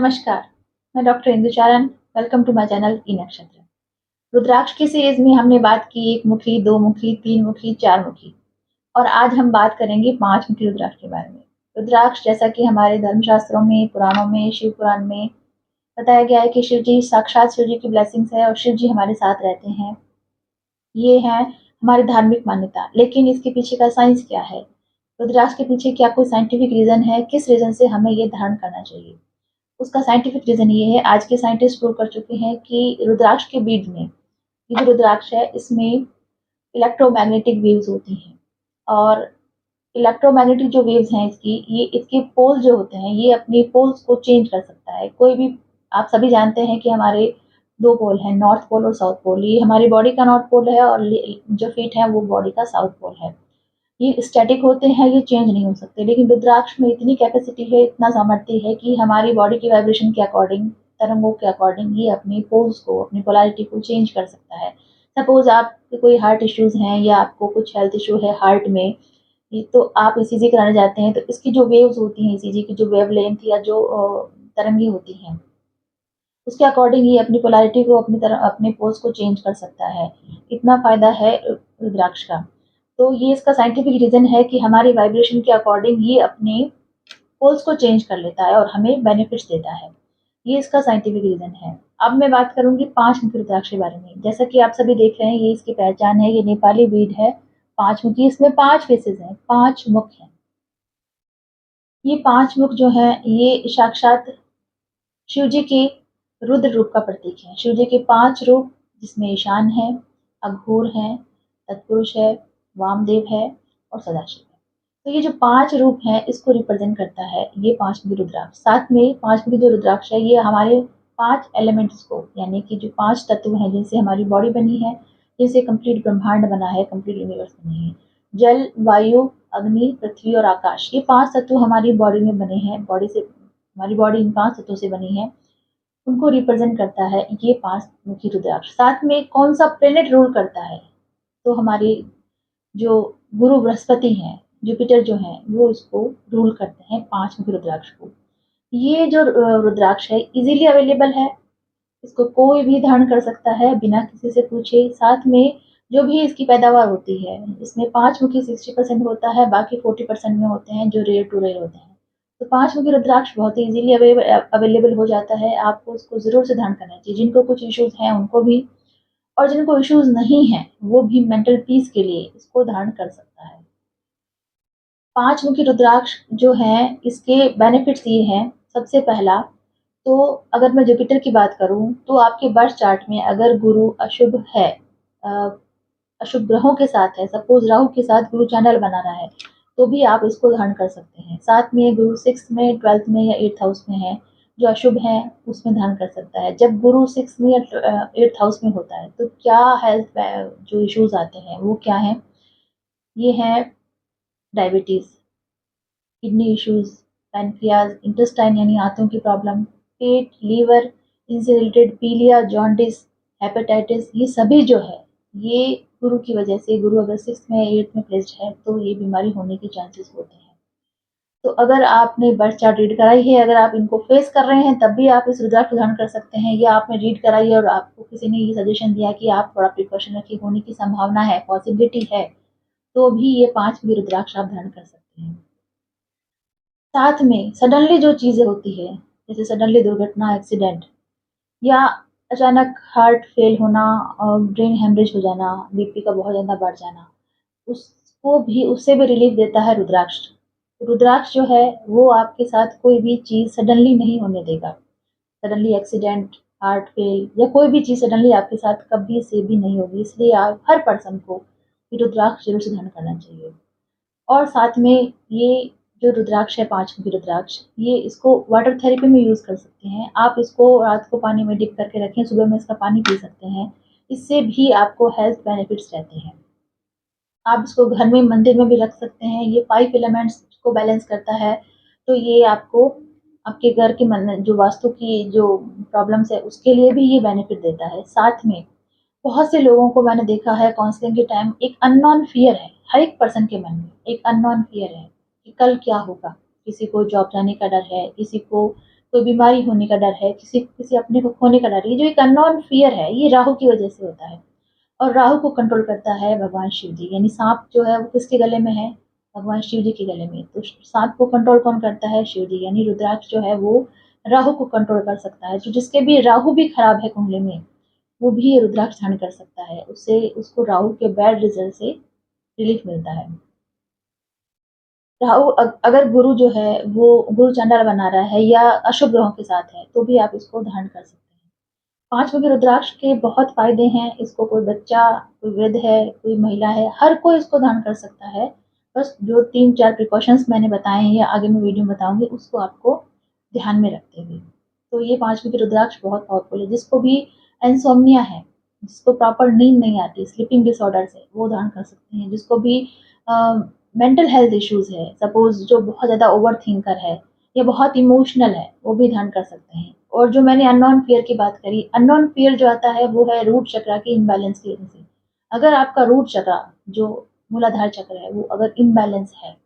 नमस्कार, मैं doctor Indu Charan. Welcome to my channel E Nakshatra. Rudraksha की सीरीज में हमने बात की एक मुखी, दो मुखी, तीन मुखी, चार मुखी और आज हम बात करेंगे पांच मुखी रुद्राक्ष के बारे में। रुद्राक्ष जैसा कि हमारे धर्मशास्त्रों में, पुराणों में, शिव पुराण में बताया गया है कि शिव जी साक्षात शिव जी की ब्लेसिंग्स है और शिव जी हमारे साथ रहते हैं। ये है हमारी धार्मिक मान्यता, लेकिन इसके पीछे का साइंस क्या है? रुद्राक्ष के पीछे क्या कोई साइंटिफिक रीजन है? किस रीजन से हमें ये धारण करना चाहिए? उसका साइंटिफिक रीजन ये है, आज के साइंटिस्ट प्रूव कर चुके हैं कि रुद्राक्ष के बीज में, ये जो रुद्राक्ष है इसमें इलेक्ट्रोमैग्नेटिक वेव्स होती हैं और इलेक्ट्रोमैग्नेटिक जो वेव्स हैं ये इसके पोल जो होते हैं ये अपनी पोल्स को चेंज कर सकता है। कोई भी, आप सभी जानते हैं कि हमारे दो पोल हैं, नॉर्थ पोल और साउथ पोल। ये हमारी बॉडी का नॉर्थ पोल है और जो फीट है वो बॉडी का साउथ पोल है। ये स्टैटिक होते हैं, ये चेंज नहीं हो सकते, लेकिन रुद्राक्ष में इतनी कैपेसिटी है, इतना सामर्थ्य है कि हमारी बॉडी की वाइब्रेशन के अकॉर्डिंग, तरंगों के अकॉर्डिंग ये अपनी पोल्स को, अपनी पोलैरिटी को चेंज कर सकता है। सपोज आपके कोई हार्ट इश्यूज हैं या आपको कुछ हेल्थ इशू है हार्ट में, तो आप ईसीजी कराने जाते हैं, तो इसकी जो वेव्स होती हैं, ईसीजी की जो वेव लेंथ या जो तरंगे होती हैं, उसके अकॉर्डिंग ये अपनी पोलैरिटी को, अपनी तरह अपने पोल्स को चेंज कर सकता है। इतना फायदा है रुद्राक्ष का। तो ये इसका साइंटिफिक रीजन है कि हमारी वाइब्रेशन के अकॉर्डिंग ये अपने पोल्स को चेंज कर लेता है और हमें बेनिफिट्स देता है। ये इसका साइंटिफिक रीजन है। अब मैं बात करूंगी पांच मुखी रुद्राक्ष के बारे में। जैसा कि आप सभी देख रहे हैं, ये इसकी पहचान है, ये नेपाली बीड है पांच मुखी। इसमें पांच फेसेस हैं, पांच मुख हैं। ये पांच मुख जो है ये साक्षात शिव जी के रुद्र रूप का प्रतीक है। शिव जी के पांच रूप, जिसमें ईशान है, अघोर है, तत्पुरुष है, वामदेव है और सदाशिव है। तो ये जो पांच रूप हैं इसको रिप्रेजेंट करता है ये पांच मुखी रुद्राक्ष। साथ में पांच मुखी जो रुद्राक्ष है ये हमारे पांच एलिमेंट्स को, यानी कि जो पांच तत्व हैं जिनसे हमारी बॉडी बनी है, जिनसे कंप्लीट ब्रह्मांड बना है, कंप्लीट यूनिवर्स बनी है, जल, वायु, अग्नि, पृथ्वी और आकाश, ये पांच तत्व हमारी बॉडी में बने हैं। बॉडी से, हमारी बॉडी इन पांच तत्वों से बनी है, उनको रिप्रेजेंट करता है ये पांच मुखी रुद्राक्ष। साथ में कौन सा प्लेनेट रूल करता है? तो हमारी जो गुरु बृहस्पति हैं, जुपिटर जो हैं, वो इसको रूल करते हैं पांच मुखी रुद्राक्ष को। ये जो रुद्राक्ष है इजीली अवेलेबल है, इसको कोई भी धारण कर सकता है बिना किसी से पूछे। साथ में जो भी इसकी पैदावार होती है, इसमें पांच मुखी 60% होता है, बाकी 40% में होते हैं जो रेयर टू रेयर होते हैं। तो पांच मुखी रुद्राक्ष बहुत ही इजीली अवेलेबल हो जाता है। आपको इसको जरूर से धारण करना चाहिए। जिनको कुछ इश्यूज हैं उनको भी, और जिनको इश्यूज नहीं है वो भी मेंटल पीस के लिए इसको धारण कर सकता है। पांच मुखी रुद्राक्ष जो है इसके बेनिफिट्स ये हैं। सबसे पहला, तो अगर मैं जुपिटर की बात करूं तो आपके बर्थ चार्ट में अगर गुरु अशुभ है, अ, अशुभ ग्रहों के साथ है, सपोज राहु के साथ गुरु चैनल बना रहा है, तो भी आप इसको धारण कर सकते हैं। साथ में गुरु सिक्स में, ट्वेल्थ में या एट्थ हाउस में है, जो अशुभ है उसमें धारण कर सकता है। जब गुरु सिक्स में या एट्थ हाउस में होता है तो क्या हेल्थ जो इश्यूज आते हैं वो क्या है? ये है diabetes, kidney issues, pancreas, intestine यानी आंतों की प्रॉब्लम, पेट, लीवर, इनसे रिलेटेड पीलिया, जॉन्डिस, हेपेटाइटिस, ये सभी जो है ये गुरु की वजह से, गुरु अगर सिक्स में एट्थ में प्लेस्ड है तो ये बीमारी होने के चांसेस होते हैं। तो अगर आपने बर्थ चार्ट रीड कराई है, अगर आप इनको फेस कर रहे हैं तब भी आप इस रुद्राक्ष को धारण कर सकते हैं, या आपने रीड कराई है और आपको किसी ने ये सजेशन दिया कि आप थोड़ा प्रिकॉशन रखिए, होने की संभावना है, पॉसिबिलिटी है, तो भी ये पांच भी रुद्राक्ष आप धारण कर सकते हैं। साथ में सडनली जो चीजें होती है, जैसे सडनली दुर्घटना, एक्सीडेंट, या अचानक हार्ट फेल होना और ब्रेन हेमरेज हो जाना, बीपी का बहुत ज्यादा बढ़ जाना, उसको भी, उससे भी रिलीफ देता है रुद्राक्ष। रुद्राक्ष जो है वो आपके साथ कोई भी चीज सडनली नहीं होने देगा। सडनली एक्सीडेंट, हार्ट फेल या कोई भी चीज सडनली आपके साथ कभी से भी नहीं होगी। इसलिए आप हर पर्सन को ये रुद्राक्ष जरूर से धारण करना चाहिए। और साथ में ये जो रुद्राक्ष है, पांच मुखी रुद्राक्ष, ये इसको वाटर थेरेपी में यूज कर सकते हैं आप। इसको रात को पानी में डिप करके रखें, सुबह में इसका पानी पी सकते हैं। इससे भी आपको हेल्थ बेनिफिट्स रहते हैं। आप इसको घर में, मंदिर में भी रख सकते हैं। ये फाइव एलिमेंट्स को बैलेंस करता है, तो ये आपको आपके घर के जो वास्तु की जो प्रॉब्लम्स है उसके लिए भी ये बेनिफिट देता है। साथ में बहुत से लोगों को मैंने देखा है काउंसलिंग के टाइम, एक अननोन फियर है हर एक पर्सन के मन में, एक अननोन फियर है कि कल क्या होगा। किसी को जॉब जाने का डर है, किसी को कोई बीमारी होने का डर है, किसी किसी अपने को खोने का डर है, ये जो एक अननोन फ़ियर है, ये राहु की वज़ह से होता है। और राहु को कंट्रोल करता है भगवान शिव जी, यानी साँप जो है वो किसके गले में है? भगवान शिव जी के गले में। तो साँप को कंट्रोल कौन करता है? शिव जी, यानी रुद्राक्ष जो है वो राहु को कंट्रोल कर सकता है। जो जिसके भी राहु भी खराब है कुंडली में, वो भी ये रुद्राक्ष धारण कर सकता है। उससे उसको राहु के बैड रिज़ल्ट से रिलीफ मिलता है। राहु अगर गुरु जो है वो गुरु चांडाल बना रहा है या अशुभ ग्रहों के साथ है, तो भी आप इसको धारण कर सकते हैं। 5 मुखी रुद्राक्ष के बहुत फ़ायदे हैं। इसको कोई बच्चा, कोई वृद्ध है, कोई महिला है, हर कोई इसको धारण कर सकता है। बस जो 3-4 प्रिकॉशंस मैंने बताए हैं या आगे मैं वीडियो में बताऊँगी, उसको आपको ध्यान में रखते हुए। तो ये 5 मुखी रुद्राक्ष बहुत पावरफुल है। जिसको भी इनसोम्निया है, जिसको प्रॉपर नींद नहीं आती, स्लीपिंग डिसऑर्डर्स है, वो धारण कर सकते हैं। जिसको भी अ, मेंटल हेल्थ इश्यूज़ है, सपोज़ जो बहुत ज़्यादा ओवरथिंकर है या बहुत इमोशनल है, वो भी धारण कर सकते हैं। और जो मैंने अननोन फ़ियर की बात करी, अननोन फ़ियर जो आता है वो है रूट चक्र के इम्बैलेंस की वज़ह से। अगर आपका रूट चक्र जो मूलाधार चक्र है वो अगर इम्बैलेंस है,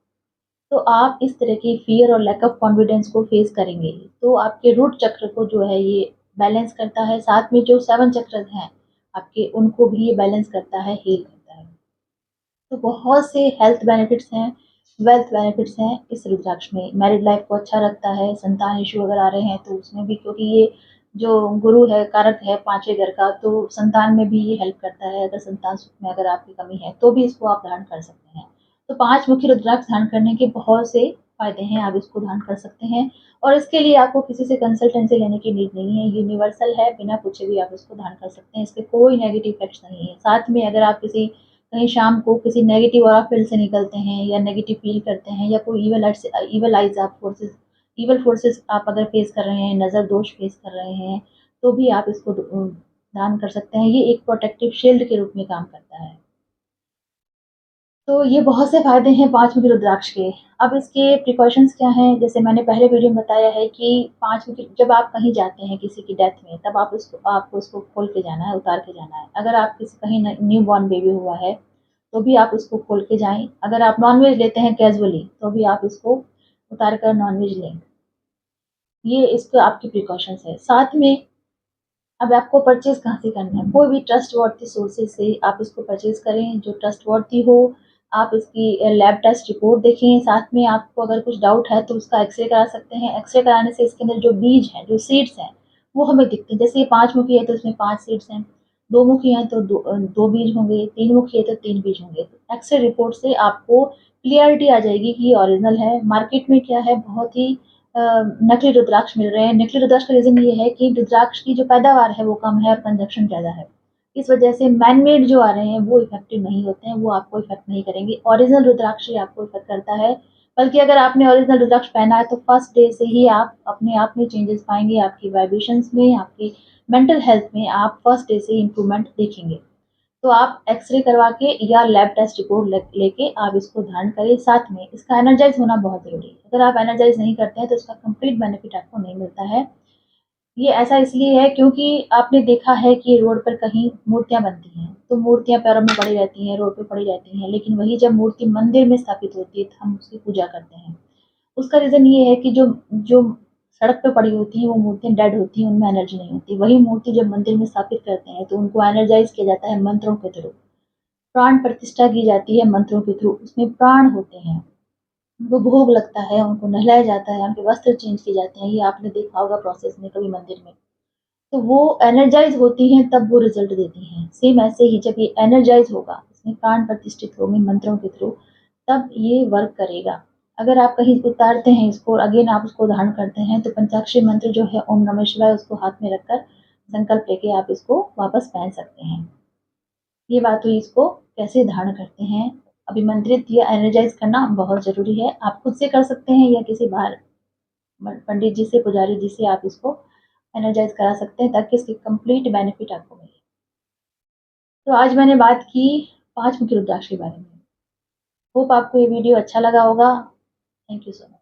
तो आप इस तरह की फ़ियर और लैक ऑफ कॉन्फिडेंस को फ़ेस करेंगे। तो आपके रूट चक्र को जो है ये बैलेंस करता है, साथ में जो 7 चक्र हैं आपके, उनको भी ये बैलेंस करता है, हील करता है। तो बहुत से हेल्थ बेनिफिट्स हैं, वेल्थ बेनिफिट्स हैं इस रुद्राक्ष में। मैरिड लाइफ को अच्छा रखता है, संतान इश्यू अगर आ रहे हैं तो उसमें भी, क्योंकि ये जो गुरु है, कारक है 5वें घर का, तो संतान में भी ये हेल्प करता है। अगर संतान सुख में अगर आपकी कमी है, तो भी इसको आप धारण कर सकते हैं। तो 5 मुखी रुद्राक्ष धारण करने के बहुत से फ़ायदे हैं, आप इसको धारण कर सकते हैं। और इसके लिए आपको किसी से कंसल्टेंसी लेने की नीड नहीं है, यूनिवर्सल है, बिना पूछे भी आप इसको धारण कर सकते हैं। इसके कोई नेगेटिव इफ़ेक्ट्स नहीं है। साथ में अगर आप किसी कहीं शाम को किसी नेगेटिव ऑरा फील्ड से निकलते हैं या नेगेटिव फील करते हैं या कोई इवल आइज़ आप फोर्सेस, इवल फोर्सेस आप अगर फेस कर रहे हैं, नज़र दोष फेस कर रहे हैं, तो भी आप इसको दान कर सकते हैं। ये एक प्रोटेक्टिव शील्ड के रूप में काम करता है। तो ये बहुत से फ़ायदे हैं 5 मुखी रुद्राक्ष के। अब इसके प्रिकॉशंस क्या हैं? जैसे मैंने पहले वीडियो में बताया है कि 5 मुखी, जब आप कहीं जाते हैं किसी की डेथ में, तब आपको उसको खोल के जाना है, उतार के जाना है। अगर आप किसी कहीं न्यू बॉर्न बेबी हुआ है, तो भी आप इसको खोल के जाएँ। अगर आप नॉन-वेज लेते हैं कैज़ुअली, तो भी आप इसको उतार कर नॉन-वेज लें। ये इसके आपकी प्रिकॉशंस है। साथ में अब आपको परचेज़ कहाँ से करना है? कोई भी ट्रस्टवर्थी सोर्सेज़ से आप इसको परचेज़ करें, जो ट्रस्टवर्थी हो। आप इसकी लैब टेस्ट रिपोर्ट देखें, साथ में आपको अगर कुछ डाउट है तो उसका एक्स-रे करा सकते हैं। एक्स-रे कराने से इसके अंदर जो बीज हैं, जो सीड्स हैं, वो हमें दिखते हैं। जैसे ये 5 मुखी है तो इसमें 5 सीड्स हैं, 2 मुखी हैं तो 2 बीज होंगे, 3 मुखी है तो 3 बीज होंगे। तो एक्स-रे रिपोर्ट से आपको क्लियरिटी आ जाएगी कि ये ओरिजिनल है। मार्केट में क्या है, बहुत ही अ, नकली रुद्राक्ष मिल रहे हैं। नकली रुद्राक्ष का रीज़न ये है कि रुद्राक्ष की जो पैदावार है वो कम है और कंजप्शन ज़्यादा है। इस वजह से मैन मेड जो आ रहे हैं वो इफ़ेक्टिव नहीं होते हैं, वो आपको इफ़ेक्ट नहीं करेंगे। ओरिजिनल रुद्राक्ष ही आपको इफ़ेक्ट करता है। बल्कि अगर आपने ओरिजिनल रुद्राक्ष पहना है तो फर्स्ट डे से ही आप अपने आप में चेंजेस पाएँगे, आपकी वाइब्रेशंस में, आपकी मेंटल हेल्थ में आप फर्स्ट डे से ही इम्प्रूवमेंट देखेंगे। तो आप एक्स-रे करवा के या लैब टेस्ट रिपोर्ट लेके आप इसको धारण करें। साथ में इसका एनर्जाइज़ होना बहुत ज़रूरी है। अगर आप एनर्जाइज़ नहीं करते हैं तो इसका कंप्लीट बेनिफिट आपको नहीं मिलता है। ये ऐसा इसलिए है क्योंकि आपने देखा है कि रोड पर कहीं मूर्तियाँ बनती हैं, तो मूर्तियाँ पैरों में पड़ी रहती हैं, रोड पे पड़ी रहती हैं, लेकिन वही जब मूर्ति मंदिर में स्थापित होती है, तो हम उसकी पूजा करते हैं। उसका रीज़न ये है कि जो जो सड़क पे पड़ी होती हैं, वो मूर्तियाँ डेड होती हैं, उनमें एनर्जी नहीं होती। वही मूर्ति जब मंदिर में स्थापित करते हैं, तो उनको एनर्जाइज़ किया जाता है मंत्रों के थ्रू। प्राण प्रतिष्ठा की जाती है मंत्रों के थ्रू, उसमें प्राण होते हैं। उनको भोग लगता है, उनको नहलाया जाता है, उनके वस्त्र चेंज किए जाते हैं, ये आपने देखा होगा प्रोसेस में कभी मंदिर में। तो वो एनर्जाइज़ होती हैं तब वो रिज़ल्ट देती हैं। सेम ऐसे ही जब ये एनर्जाइज़ होगा, इसमें प्राण प्रतिष्ठित होंगे मंत्रों के थ्रू, तब ये वर्क करेगा। अगर आप कहीं उतारते हैं इसको, अगेन आप उसको धारण करते हैं, तो पंचाक्षरी मंत्र जो है ओम नमः शिवाय, उसको हाथ में रखकर संकल्प लेके आप इसको वापस पहन सकते हैं। ये बात हुई इसको कैसे धारण करते हैं। अभिमंत्रित या एनर्जाइज़ करना बहुत ज़रूरी है। आप खुद से कर सकते हैं या किसी बाहर पंडित जी से, पुजारी जी से आप इसको एनर्जाइज़ करा सकते हैं ताकि इसके कंप्लीट बेनिफिट आपको मिले। तो आज मैंने बात की 5 मुखी रुद्राक्ष के बारे में। होप आपको ये वीडियो अच्छा लगा होगा। Thank you so much.